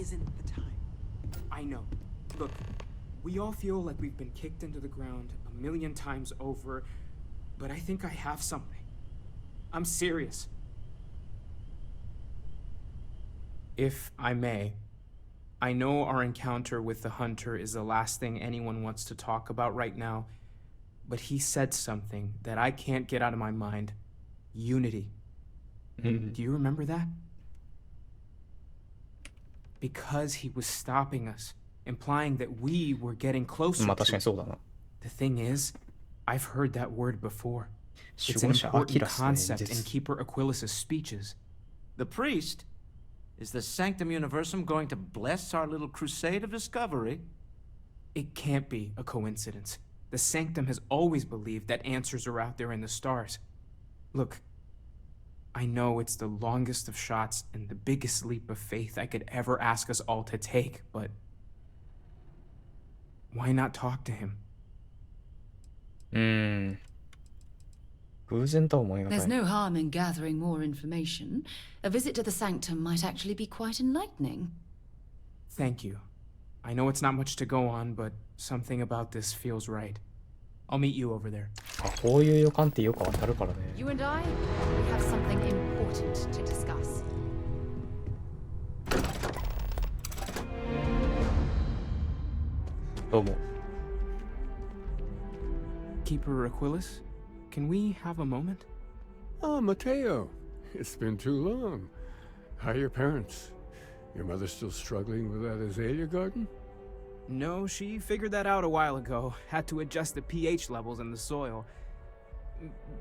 isn't the time. I know. Look, we all feel like we've been kicked into the ground a million times over, but I think I have something. I'm serious. If I may, I know our encounter with the hunter is the last thing anyone wants to talk about right now, but he said something that I can't get out of my mind. Unity. Do you remember that? Because he was stopping us, implying that we were getting closer まあ確か to にそうだな。 The thing is, I've heard that word before. It's 守 an 護者アキ important ラスの演 concept in 説。 Keeper Aquilas's speeches. The priest? Is the Sanctum Universum going to bless our little crusade of discovery? It can't be a coincidence. The Sanctum has always believed that answers are out there in the stars. Look, I know it's the longest of shots and the biggest leap of faith I could ever ask us all to take, but why not talk to him? 偶然とは思いがた There's い。 no harm in gathering more information. A visit to the sanctum might actually be quite enlightening. Thank you. I know it's not much to go on, but something about this feels right. I'll meet you over there. あ、こういう予感ってよく当たるからね。 You and I, we have something important to discuss. どうも。 Keeper Aquilas, can we have a moment? Oh, Mateo. It's been too long. How are your parents? Your mother still struggling with that azalea garden? No, she figured that out a while ago. Had to adjust the pH levels in the soil.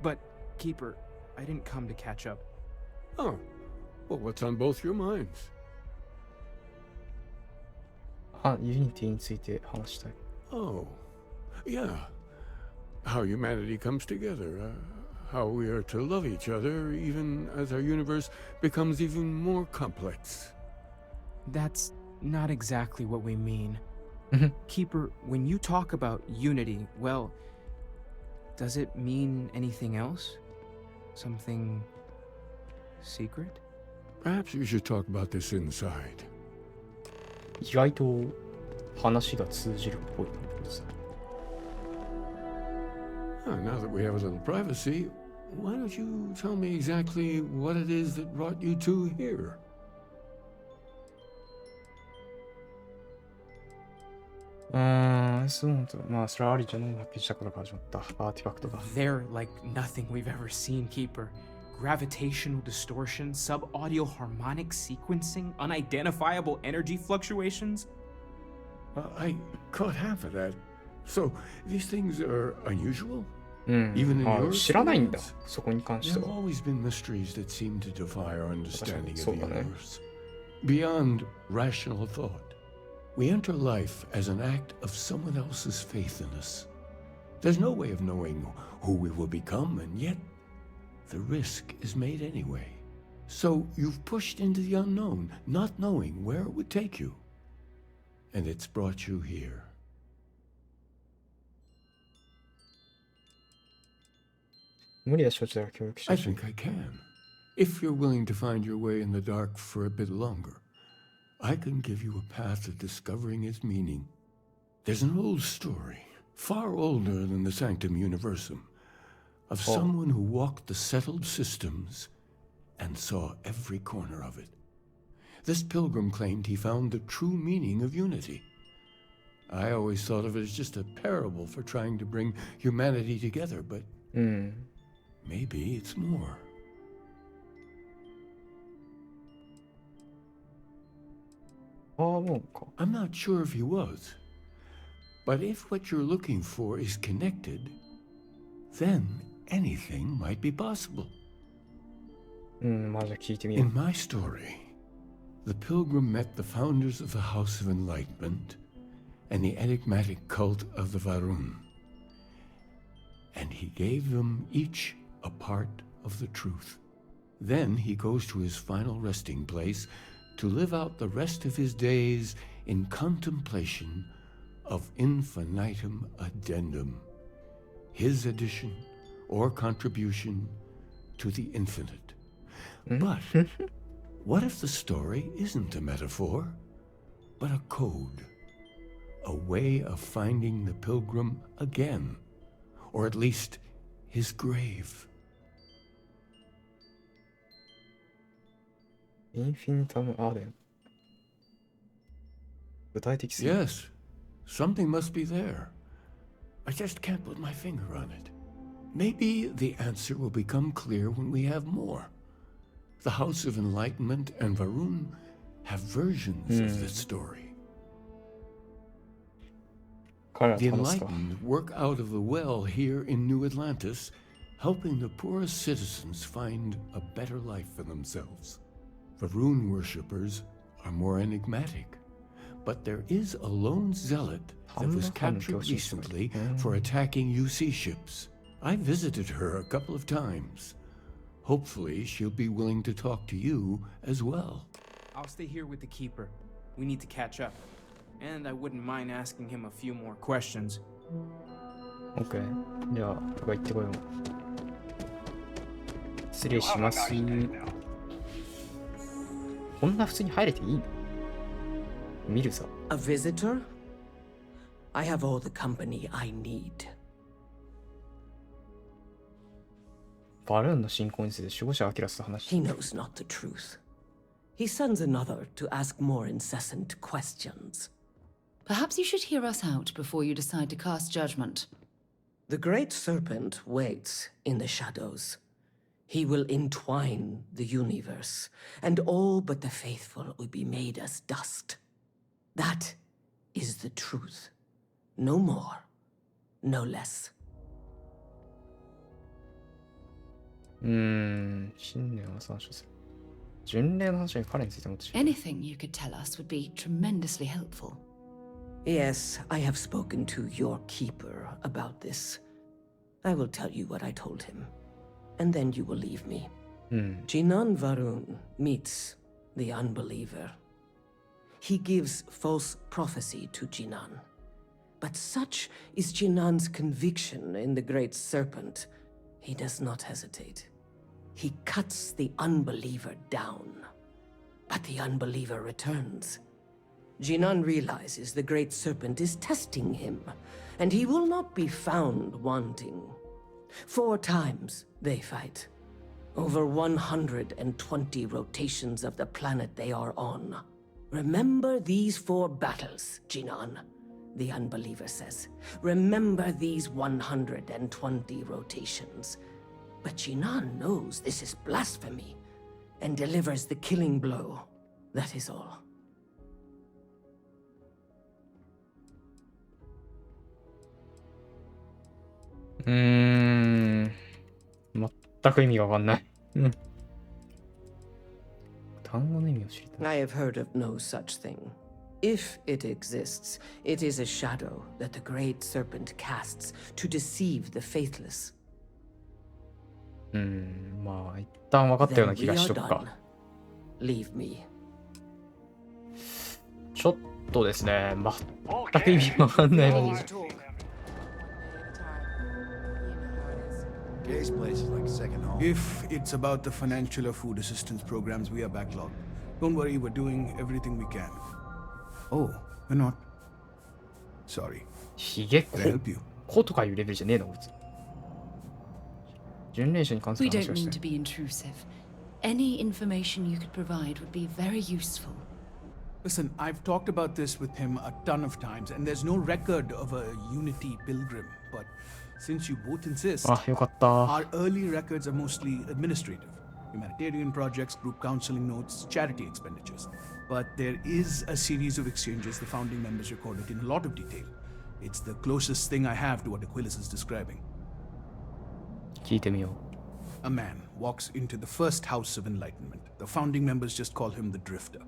But, Keeper, I didn't come to catch up. Oh. Well, what's on both your minds? ユニティについて話したい。 Oh. Yeah. How humanity comes together. How we are to love each other even as our universe becomes even more complex. That's not exactly what we mean. Keeper, when you talk about unity, well, does it mean anything else? Something secret? Perhaps you should talk about this inside. 意外と話が通じるっぽいな。 Now that we have a little privacy, why don't you tell me exactly what it is that brought you two here? そうなんだ。まあ、それはありじゃない発見したことから始まったアーティファクトだ。 They're like nothing we've ever seen, Keeper. Gravitational distortion, sub-audio harmonic sequencing, unidentifiable energy fluctuations. I caught half of that. So, these things are unusual? うん。 Even in あ、 your 知らないんだ。 experience? そこに関して There have は。 always been mysteries that seem to defy our understanding of the そうだね。 universe. Beyond rational thought, we enter life as an act of someone else's faith in us. There's no way of knowing who we will become, and yet the risk is made anyway. So you've pushed into the unknown, not knowing where it would take you. And it's brought you here. 無理は承知だから協力して I ほしい。 think I can. If you're willing to find your way in the dark for a bit longer, I can give you a path to discovering its meaning. There's an old story, far older than the Sanctum Universum, of someone who walked the settled systems and saw every corner of it. This pilgrim claimed he found the true meaning of unity. I always thought of it as just a parable for trying to bring humanity together, but うん。 maybe it's more. ああ、もうか。 I'm not sure if he was. But if what you're looking for is connected, then anything might be possible. うん、まあじゃあ聞いてみよう。 In my story, the pilgrim met the founders of the House of Enlightenment and the enigmatic cult of the Varun. And he gave them each a part of the truth. Then he goes to his final resting place to live out the rest of his days in contemplation of infinitum addendum, his addition or contribution to the infinite. But what if the story isn't a metaphor, but a code. A way of finding the pilgrim again. Or at least his grave. インフィニタムアーデン。具体的すぎる。 Yes, something must be there. I just can't put my finger on it. Maybe the answer will become clear when we have more. The House of Enlightenment and Varun have versions of this story. 彼ら The と話すか。 Enlightened work out of the well here in New Atlantis, helping the poorest citizens find a better life for themselves. Varun worshippers are more enigmatic, but there is a lone zealot that was captured recently for attacking UC ships. I visited her a couple of times. Hopefully she'll be willing to talk to you as well. I'll stay here with the keeper. We need to catch up. And I wouldn't mind asking him a few more questions. OK。じゃあ、僕が行ってこよう。失礼します。こんな普通に入れていいの？見るさ。A visitor? I have all the company I need. バルーンの進行について守護者アキラスと話し He knows not the truth. He sends another to ask more incessant questions. Perhaps you should hear us out before you decide to cast judgment. The great serpent waits in the shadows. He will entwine the universe, and all but the faithful will be made as dust. That is the truth. No more, no less. 新年の話をする。巡礼の話が彼についてもっと知りたい。 Anything you could tell us would be tremendously helpful. Yes, I have spoken to your keeper about this. I will tell you what I told him, and then you will leave me. Jinan Varun meets the unbeliever. He gives false prophecy to Jinan. But such is Jinan's conviction in the great serpent, he does not hesitate. He cuts the unbeliever down. But the unbeliever returns. Jinan realizes the great serpent is testing him, and he will not be found wanting. 4 times they fight. Over 120 rotations of the planet they are on. Remember these 4 battles, Jinan, the unbeliever says. Remember these 120 rotations. But Jinan knows this is blasphemy and delivers the killing blow. That is all. 全く意味がわかんない。単語の意味を知りたい。 I have heard of no such thing. If it exists, it is a shadow that the great serpent casts to deceive the faithless. まあ一旦分かったような Then 気 we がし are とくか。 done. Leave me. ちょっとですね、全く意味わかんないので。 This place is like second home. If it's about the financial or food assistance programs, we are backlogged. Don't worry, we're doing everything we can. Oh, we're not. Sorry. ひげ Can I help you? 子とかいうレベルじゃねえの別に。巡礼者に関す We る don't 話をし mean て to be intrusive. Any information you could provide would be very useful. Listen, I've talked about this with him a ton of times, and there's no record of a Unity pilgrim. But since you both insist, あ、よかった。 our early records are mostly administrative. Humanitarian projects, group counseling notes, charity expenditures. But there is a series of exchanges the founding members recorded in a lot of detail. It's the closest thing I have to what Aquilas is describing. 聞いてみよう。 A man walks into the first House of Enlightenment. The founding members just call him the Drifter.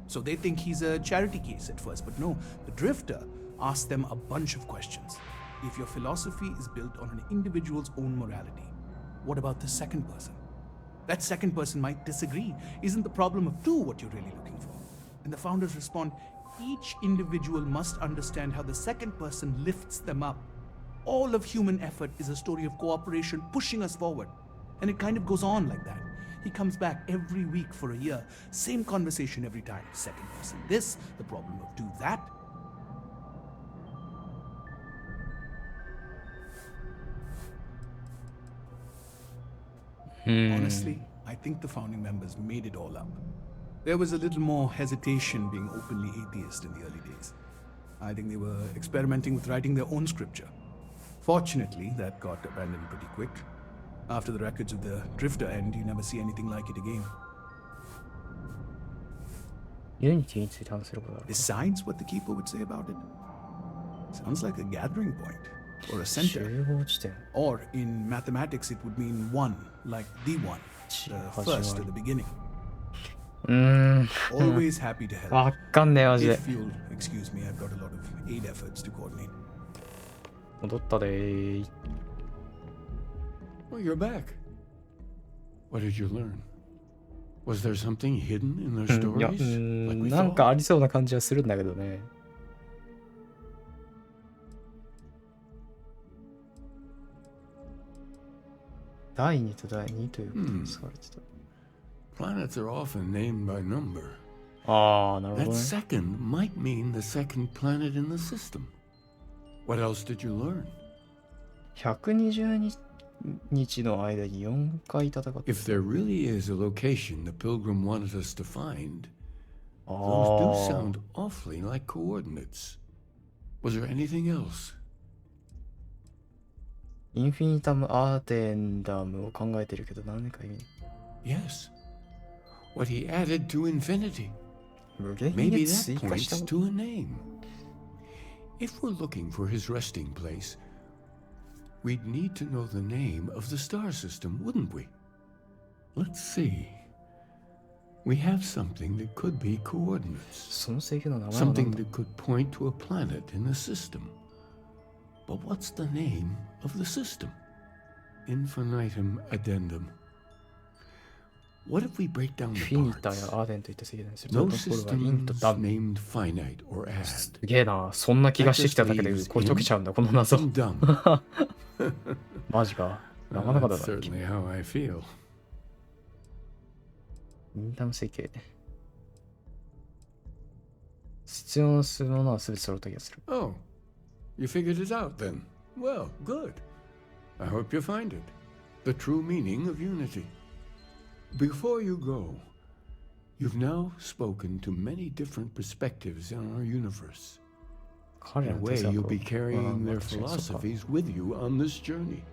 So they think he's a charity case at first, but no, the Drifter asks them a bunch of questions. If your philosophy is built on an individual's own morality, what about the second person? That second person might disagree. Isn't the problem of 2 what you're really looking for? And the founders respond, each individual must understand how the second person lifts them up. All of human effort is a story of cooperation pushing us forward. And it kind of goes on like that. He comes back every week for a year. Same conversation every time. Second person this, the problem of do that. Honestly, I think the founding members made it all up. There was a little more hesitation being openly atheist in the early days. I think they were experimenting with writing their own scripture. Fortunately, that got abandoned pretty quick. After the records of the Drifter end, you never see anything like it again. ユニティについて話せることある。 Besides what the Keeper would say about it, sounds like a gathering point or a center. 集合地点。 Or in mathematics, it would mean one, like the one, the first or the beginning. Always happy to help. わかんねえマジで。 If you'll excuse me, I've got a lot of aid efforts to coordinate. 戻ったでー。 Well, you're back. What did you learn? Was there something hidden in their いや、 stories? Like we なんか thought? ありそうな感じはするんだけどね。第2と第2ということで使われてた。Planets are often named by number. ああ、なるほ That どね。 second might mean the second planet in the system. What else did you learn? 120日の間に4回戦った。 If there really is a location the Pilgrim wanted us to find, あ those do あ。 sound awfully like coordinates. Was there anything else? インフィニタム・アーテンダムを考えてるけど何か意味 Yes. What he added to infinity. 無限 Maybe に that 追加した points も to a name. If we're looking for his resting place, we'd need to know the name of the star system, wouldn't we? Let's see. We have something that could be coordinates. その制御の名前は何 Something だ that could point to a planet in the system. But what's the name of the system? Infinitum addendum. What if we break down フ the ィニタや parts? アーデンといった制御にすると No ころはインと systems ダム。 named finite or add. すげえな。そんな気がしてきただけでこれ解けちゃうんだ、この謎。 And dumb. マジか。なかなかだ That's な。 certainly how I feel. インタム設計。必要するものは全て揃った気がする。 Oh, you figured it out then. Well, good. I hope you find it. The true meaning of unity. Before you go, you've now spoken to many different perspectives in our universe. 彼 In ら a の way, 哲学 you'll を be carrying their 確かにそうか philosophies with you on this journey.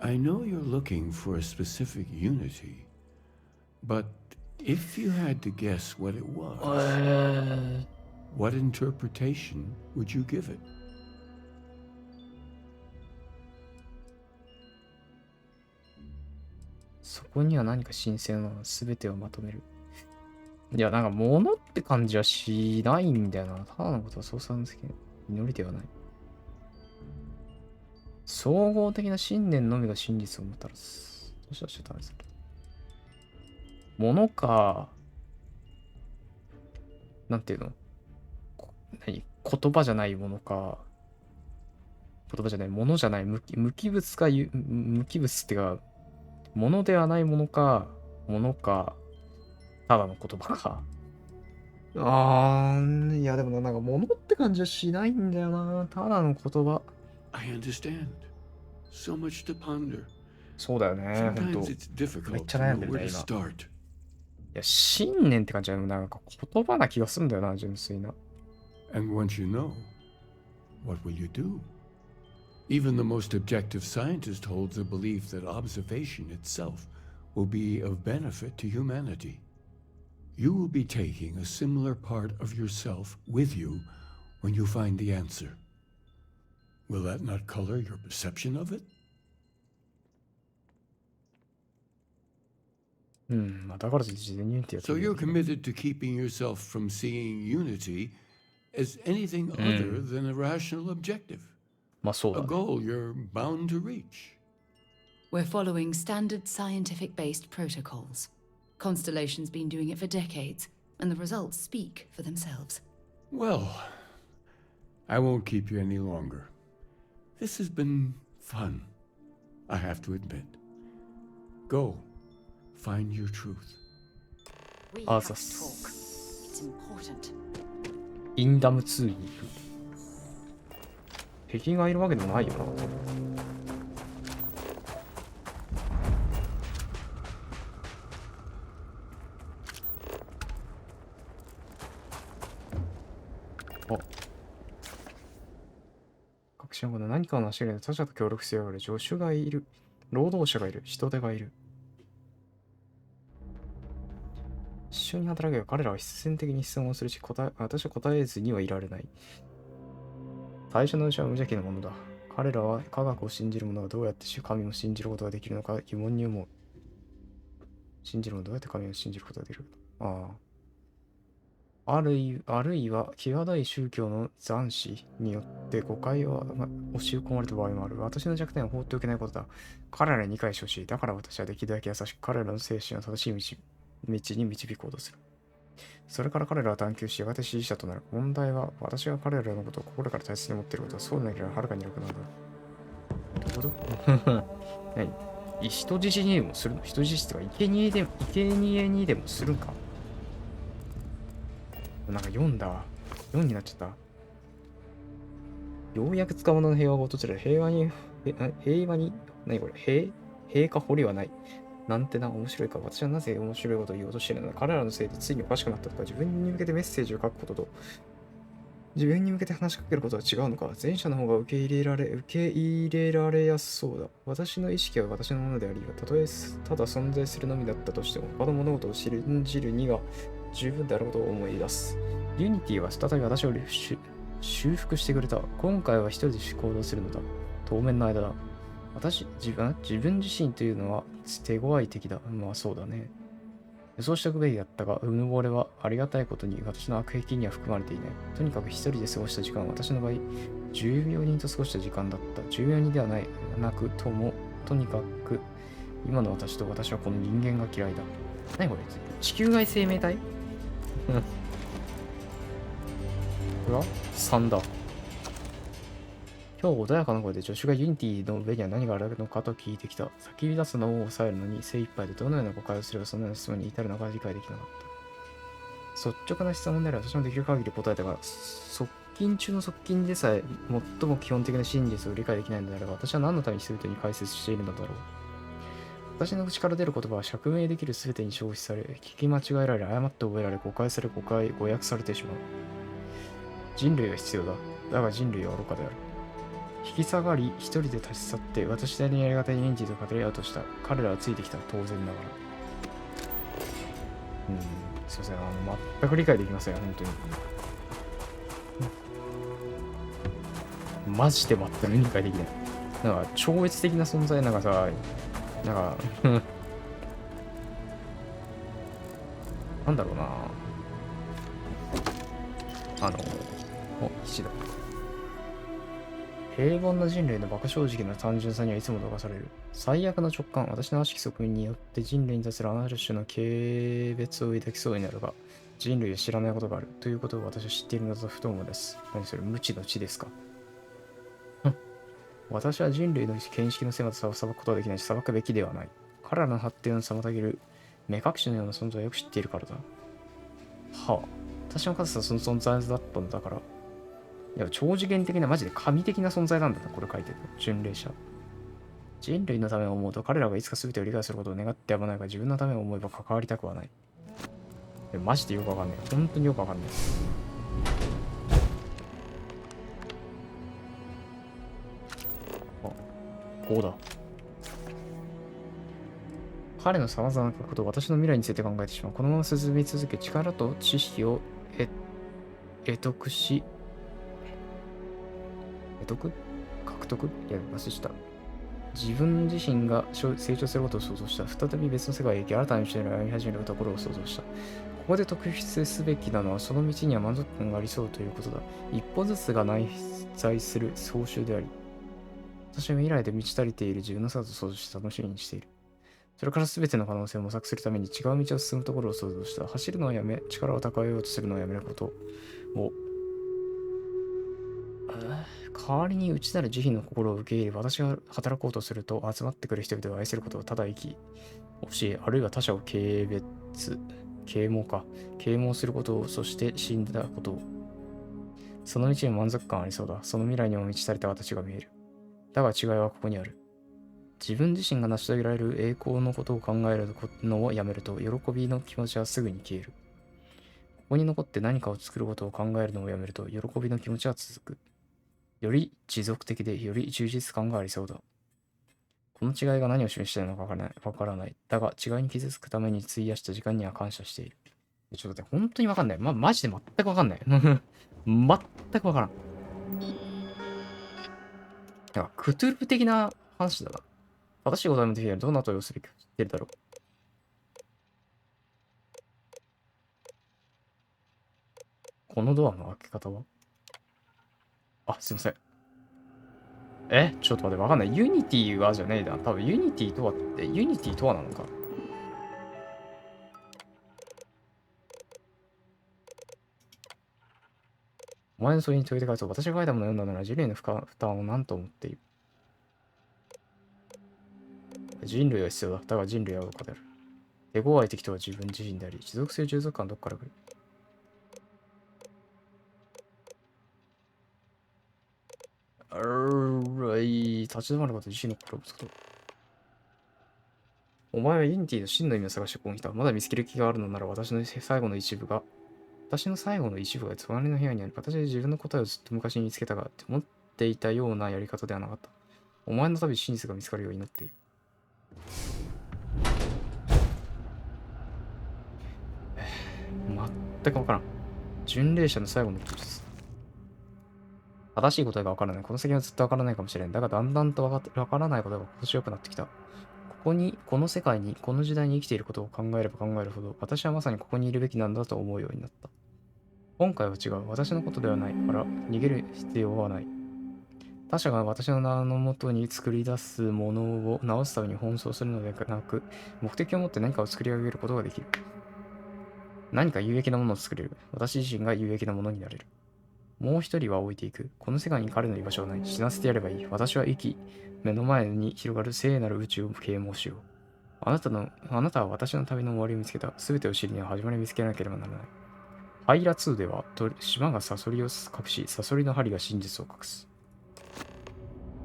I know you're looking for a specific unity, but if you had to guess what it was, what interpretation would you give it? そこには何か神聖なの全てをまとめる。いや、なんか物って感じはしないんだよな。ただのことはそうさんですけど、祈りではない。総合的な信念のみが真実をもたらす。どうしたらちょっとあれでする。物か、なんていうの言葉じゃないものか、言葉じゃないものじゃない無機物か無機物ってか、ものではないものか、ただの言葉か。いやでもなんかものって感じはしないんだよな。ただの言葉。I understand. So much to ponder. そうだよね。ほんと。 Sometimes it's difficult めっちゃ to 悩 know んでる where ね、 to 今。 start. いや、信念って感じはなんか言葉な気がするんだよな、純粋な。And once you know, what will you do? Even the most objective scientist holds a belief that observation itself will be of benefit to humanity. You will be taking a similar part of yourself with you when you find the answer. Will that not color your perception of it? まあだから事前に言ってやつ。 So you're committed to keeping yourself from seeing unity as anything other than a rational objective, まあそう a だね。 goal you're bound to reach. We're following standard scientific-based protocols. Constellation's been doing it for decades, and the results speak for themselves. Well, I won't keep you any longer. This has been fun, I have to admit. Go, find your truth. We Ah, have to that's- talk. It's important. インダム2に行く。敵がいるわけでもないよな。あ。確信のこと何かを成し得る他者と協力しやがる助手がいる。労働者がいる。人手がいる。一緒に働けば彼らは必然的に質問をするし、私は答えずにはいられない。最初のうちは無邪気なものだ。彼らは科学を信じる者がどうやって神を信じることができるのか疑問に思う。信じる者はどうやって神を信じることができるのか。あるいは際どい宗教の残滓によって誤解を押し込まれた場合もある。私の弱点は放っておけないことだ。彼らに理解してほしい。だから私はできるだけ優しく彼らの精神を正しい道に導こうとする。それから彼らは探求し、やがて支持者となる。問題は、私が彼らのことを心から大切に持っていることは、そうでなければはるかに楽なんだ。どういうこと何人質にでもするの？人質とか、生贄にでもするんか？なんか4だわ。4になっちゃった。ようやくつかものの平和が訪れる。平和に、何これ平か堀はない。なんてな、面白いか。私はなぜ面白いことを言おうとしているのだ。彼らのせいでついにおかしくなったとか、自分に向けてメッセージを書くことと、自分に向けて話しかけることは違うのか。前者の方が受け入れられやすそうだ。私の意識は私のものであり、たとえただ存在するのみだったとしても、他の物事を信じるには十分であることを思い出す。ユニティは再び私を修復してくれた。今回は一人で行動するのだ。当面の間だ。自分自身というのは手強い敵だ。まあそうだね。そうしておくべきだったが、うぬぼれはありがたいことに私の悪癖には含まれていない。とにかく一人で過ごした時間は私の場合、14人と過ごした時間だった。14人ではなくとも、とにかく今の私と私はこの人間が嫌いだ。何これ？地球外生命体？これは ?3 だ。今日穏やかな声で助手がユニティの上には何があるのかと聞いてきた。叫び出すのを抑えるのに精一杯でどのような誤解をすればそのような質問に至るのか理解できなかった。率直な質問であれば私もできる限り答えたが、側近中の側近でさえ最も基本的な真実を理解できないのであれば、私は何のために全てに解説しているのだろう。私の口から出る言葉は釈明できる全てに消費され、聞き間違えられ、誤って覚えられ、誤解され、誤訳されてしまう。人類は必要だ。だが人類は愚かである。引き下がり、一人で立ち去って、私なりにやりがたいユニティと語り合うとした。彼らはついてきた。当然ながら。すいません。全く理解できません。本当に。マジで全く理解できない。なんか、超越的な存在なんかさ、なんか、なんだろうな。菱だ。平凡な人類の馬鹿正直な単純さにはいつも動かされる。最悪の直感、私の悪しき側面によって人類に対するあらゆる種の軽蔑を抱きそうになるが、人類は知らないことがあるということを私は知っているのだとふと思います。何それ、無知の知ですか？私は人類の見識の狭さを裁くことはできないし、裁くべきではない。彼らの発展を妨げる目隠しのような存在をよく知っているからだ。はあ、私の数はその存在だったのだから。いや、超次元的な、マジで神的な存在なんだな、これ書いてる。巡礼者。人類のためを思うと、彼らがいつか全てを理解することを願ってやまないが、自分のためを思えば関わりたくはない。マジでよくわかんない。本当によくわかんない。こうだ。彼の様々なことを私の未来について考えてしまう。このまま進み続け、力と知識を獲得し、獲得いや、忘れした。自分自身が成長することを想像した。再び別の世界へ行き、新たな道を歩み始めるところを想像した。ここで特筆すべきなのは、その道には満足感がありそうということだ。一歩ずつが内在する総集であり、私は未来で満ち足りている自分の姿を想像して楽しみにしている。それから全ての可能性を模索するために違う道を進むところを想像した。走るのをやめ、力を蓄えようとするのをやめることを。代わりに内なる慈悲の心を受け入れ、私が働こうとすると集まってくる人々を愛することをただ生き、教え、あるいは他者を軽蔑することを、そして死んだことを。その道に満足感ありそうだ。その未来にも満ち足りた私が見える。だが違いはここにある。自分自身が成し遂げられる栄光のことを考えるのをやめると、喜びの気持ちはすぐに消える。ここに残って何かを作ることを考えるのをやめると、喜びの気持ちは続く。より持続的で、より充実感がありそうだ。この違いが何を示しているのかわからない。だが、違いに傷つくために費やした時間には感謝している。ちょっと待って、本当にわかんない。マジで全くわかんない。全くわからん。なんかクトゥルフ的な話だな。正しい答えもできない。どんな問いをするか知ってるだろう。このドアの開け方は？あ、すいません。ちょっと待って、わかんない。ユニティはじゃねえな。多分ユニティとはって、ユニティとはなのか。お前のそれに問いて返そう。私が書いたものを読んだなら人類の負担を何と思っている。人類は必要だ。だが人類は愚かである。手強い敵とは自分自身であり、持続する従属感はどこから来る？立ち止まること自身の心を打つこと。お前はユニティの真の意味を探してここに来た。まだ見つける気があるのなら私の最後の一部が隣の部屋にある。私は自分の答えをずっと昔に見つけたがって思っていたようなやり方ではなかった。お前の旅真実が見つかるように祈っている。全くわからん。巡礼者の最後の記述。正しい答えがわからない。この先はずっとわからないかもしれん。だがだんだんとわからないことが心地よくなってきた。この世界に、この時代に生きていることを考えれば考えるほど、私はまさにここにいるべきなんだと思うようになった。今回は違う。私のことではないから逃げる必要はない。他者が私の名のもとに作り出すものを直すために奔走するのではなく、目的を持って何かを作り上げることができる。何か有益なものを作れる。私自身が有益なものになれる。もう一人は置いていく。この世界に彼の居場所はない。死なせてやればいい。私は目の前に広がる聖なる宇宙を啓蒙しよう。あなたは私の旅の終わりを見つけた。すべてを知りには始まりを見つけなければならない。ハイラ2では島がサソリを隠し、サソリの針が真実を隠す。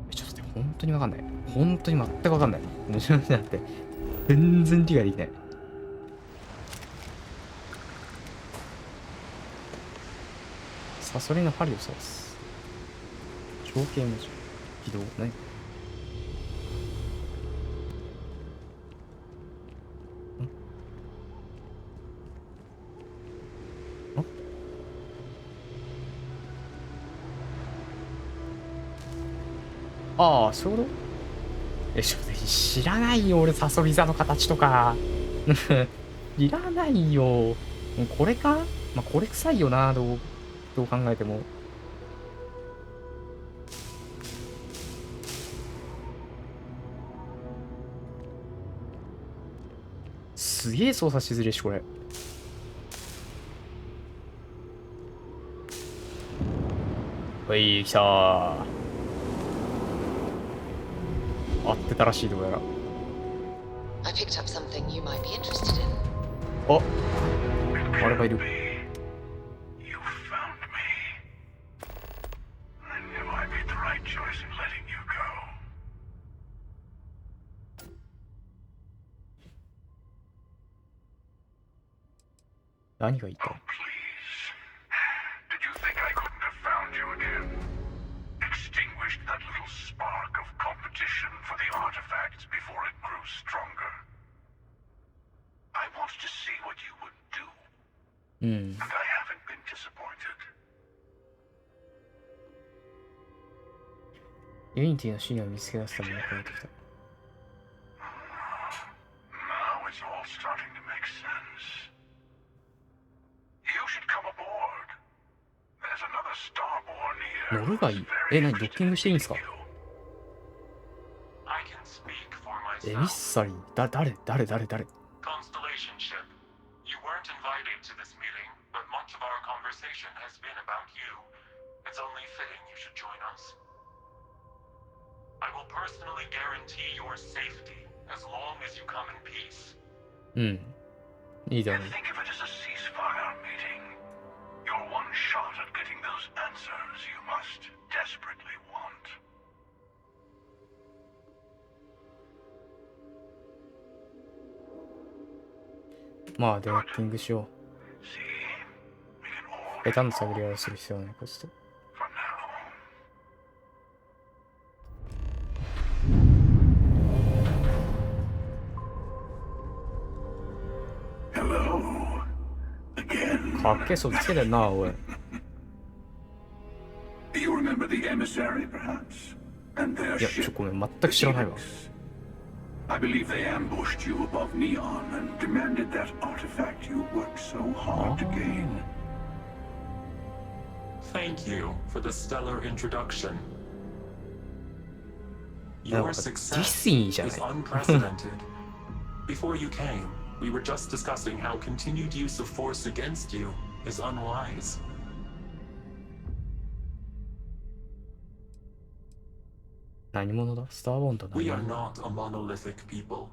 ちょっと待って、本当にわかんない。本当に全くわかんない。ちょっと待って、全然理解できない。サソリの針を刺す。象形文字。起動。何？ああ、そういうこと？ちょっと知らないよ、俺、サソリ座の形とか。いらないよ。これか？これ臭いよな、どう考えても。すげえ操作しづれし、これ。はい、来たー。合ってたらしいどうやら。I picked up something you might be interested in. あ、あれがいる。何が言いたいうん。ユニティの資料を見つけ出すために送られてきた。乗るがいい。何ドッキングしていいんですか？エミッサリー。誰I will personally guarantee your safety as long as you come in peace. うん。いいだろう。 Think of it as a ceasefire meeting. Your one shot at getting those answers you must desperately want. まあ、ではキングしよう。下手な探り合いをする必要はないかつと。かっけそつけてんな、おい。Do you remember the emissary, perhaps? And their いや、ship? ごめん、全く知らないわ。I believe they ambushed you above Neon and demanded that artifact you worked so hard to gain. Thank you for the stellar introduction. なん Your かディ success スインじゃな is い。 unprecedented. Before you came, we were just discussing how continued use of force against you is unwise. 何者だスターボーンと We 何 are 者 not a monolithic people.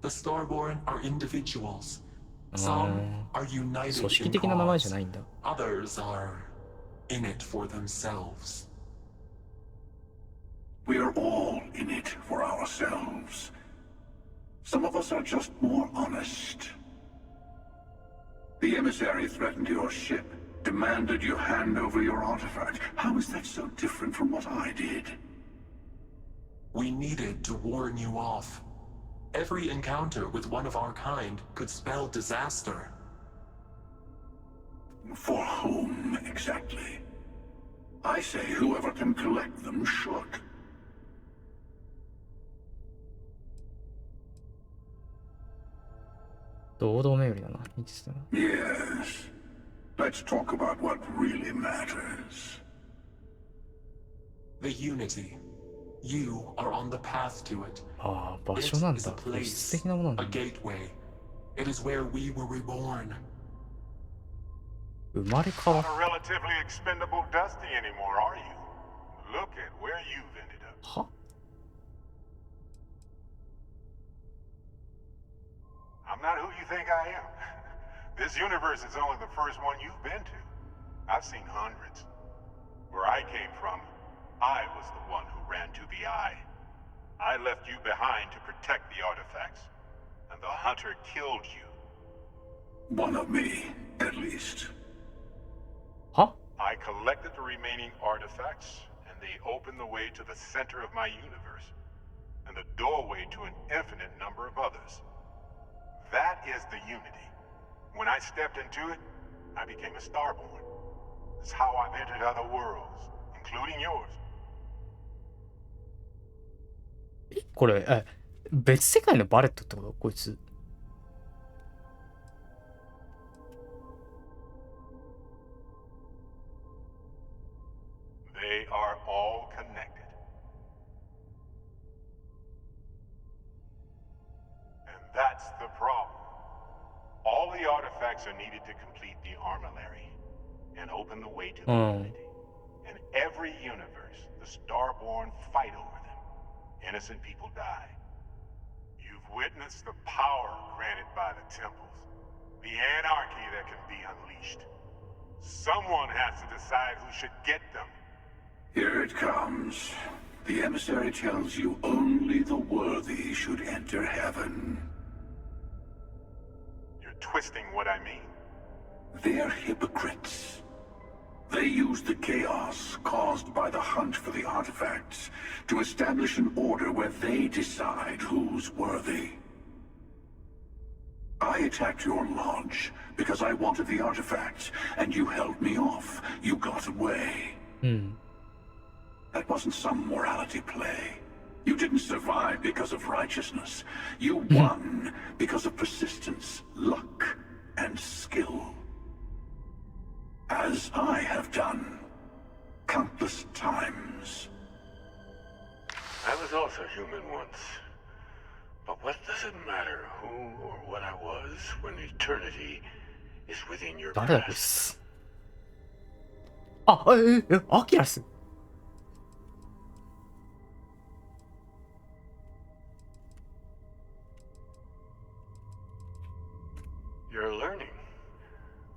The Starborn are individuals. Some are united 組織 in 的な名前じゃ cause. ないんだ。 Others are in it for themselves. We are all in it for ourselves. Some of us are just more honest. The emissary threatened your ship, demanded you hand over your artifact. How is that so different from what I did? We needed to warn you off. Every encounter with one of our kind could spell disaster. For whom, exactly? I say whoever can collect them should. 堂々巡りだな。いいですね。 Yes. Let's talk about what really matters. The Unity. You are on the path to it. ああ、場 It 所なん is a だ。物質 place, 的なものなん a だ。 gateway. It is where we were reborn. 生まれ変わっ Not a relatively expendable Dusty anymore, are you? Look at where you've ended up. は I'm not who you think I am. This universe is only the first one you've been to. I've seen hundreds. Where I came from, I was the one who ran to the Eye. I left you behind to protect the artifacts, and the Hunter killed you. One of me, at least. は I collected the remaining artifacts, and they opened the way to the center of my universe, and the doorway to an infinite number of others. That is the Unity. When I stepped into it, I became a Starborn. It's how I've entered other worlds, including yours. これ、別世界のバレットってことこいつ。They are all connected. And that's the problem. All the artifacts are needed to complete the armillary and open the way to the Unity. In every universe, the Starborn fight over them. Innocent people die. You've witnessed the power granted by the temples, the anarchy that can be unleashed. Someone has to decide who should get them. Here it comes. The emissary tells you only the worthy should enter heaven. You're twisting what I mean. They're hypocrites. They use the chaos caused by the hunt for the artifacts to establish an order where they decide who's worthy. I attacked your lodge because I wanted the artifacts, and you held me off. You got away. That wasn't some morality play. You didn't survive because of righteousness. You won because of persistence, luck, and skill. As I have done countless times. I was also human once. But what does it matter who or what I was when eternity is within your 誰だこい grasp? つ。アキラス。You're learning.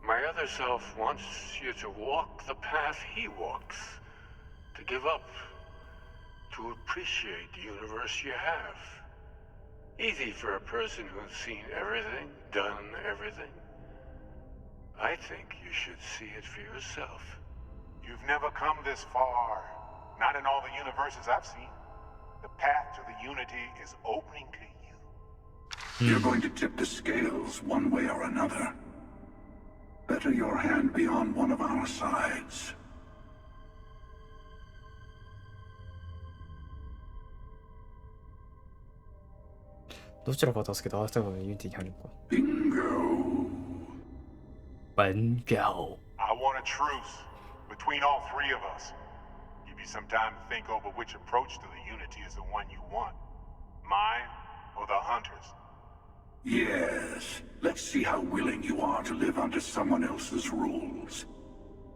My other self wants you to walk the path he walks. To give up. To appreciate the universe you have. Easy for a person who's seen everything, done everything. I think you should see it for yourself. You've never come this far. Not in all the universes I've seen. The path to the unity is opening to you. You're going to tip the scales one way or another. Better your hand be on one of our sides. どちらか助けてあなたがユニティに入るのか。Bingo. Bingo. I want a truce between all three of us. Give you some time to think over which approach to the unity is the one you want. Mine or the hunters? Yes. Let's see how willing you are to live under someone else's rules.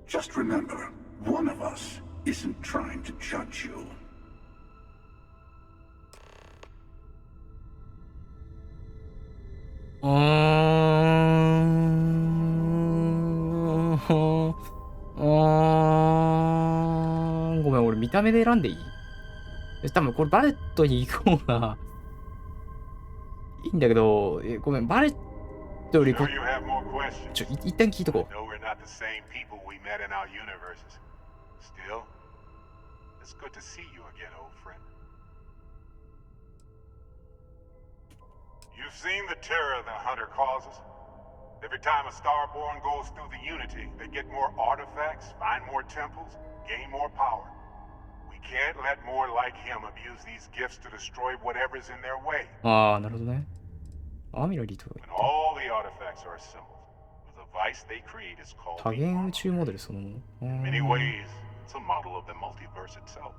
Just remember, one of us isn't trying to judge you. ごめん、俺見た目で選んでいい？多分これバレットに行こうがいいんだけど、ごめん、バレットよりこ一旦聞いとこう。You've seen the terror the hunter causes. Every time a starborn goes through the unity, they get more artifacts, find more temples, gain more power. We can't let more like him abuse these gifts to destroy whatever's in their way. ああ、なるほどね。アミラリと When all the artifacts are assembled, the device they create is called 多元宇宙モデルそのもの。In many ways, it's a model of the multiverse itself.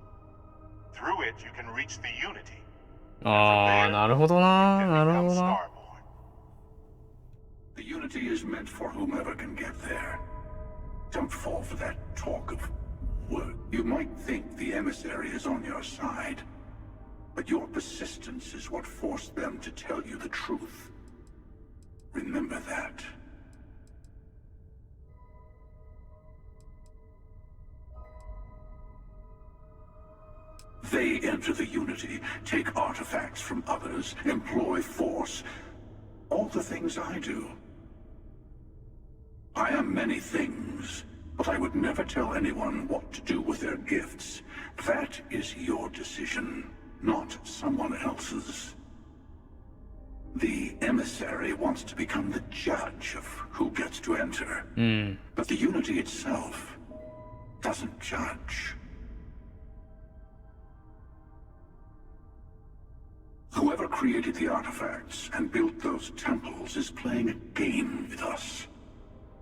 Through it, you can reach the unity. ああ、なるほどな、なるほどな。The unity is meant for whomever can get there. Don't fall for that talk of work. You might think the emissary is on your side, but your persistence is what forced them to tell you the truth. Remember that. They enter the unity, take artifacts from others, employ force. All the things I do. I am many things, but I would never tell anyone what to do with their gifts. That is your decision, not someone else's. The emissary wants to become the judge of who gets to enter. But the unity itself doesn't judge. Whoever created the artifacts and built those temples is playing a game with us.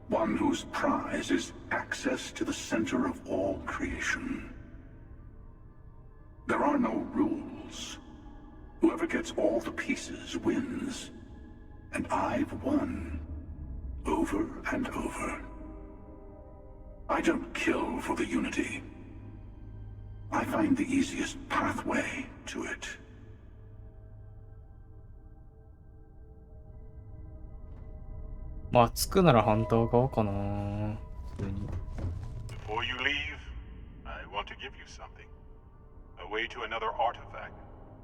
One whose prize is access to the center of all creation. There are no rules. Whoever gets all the pieces wins. And I've won. Over and over. I don't kill for the unity. I find the easiest pathway to it. まあ、つくならハンター側かな。普通に。Before you leave, I want to give you something. A way to another artifact,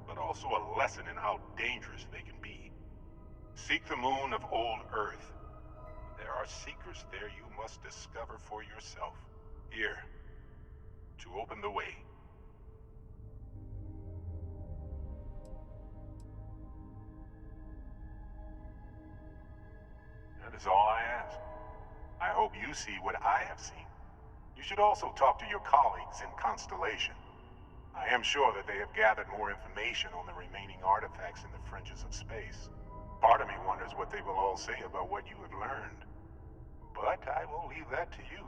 but also a lesson in how dangerous they can be. Seek the moon of old Earth. There are secrets there you must discover for yourself. Here, to open the way. That is all I ask. I hope you see what I have seen. You should also talk to your colleagues in Constellation. I am sure that they have gathered more information on the remaining artifacts in the fringes of space. Part of me wonders what they will all say about what you have learned. But I will leave that to you.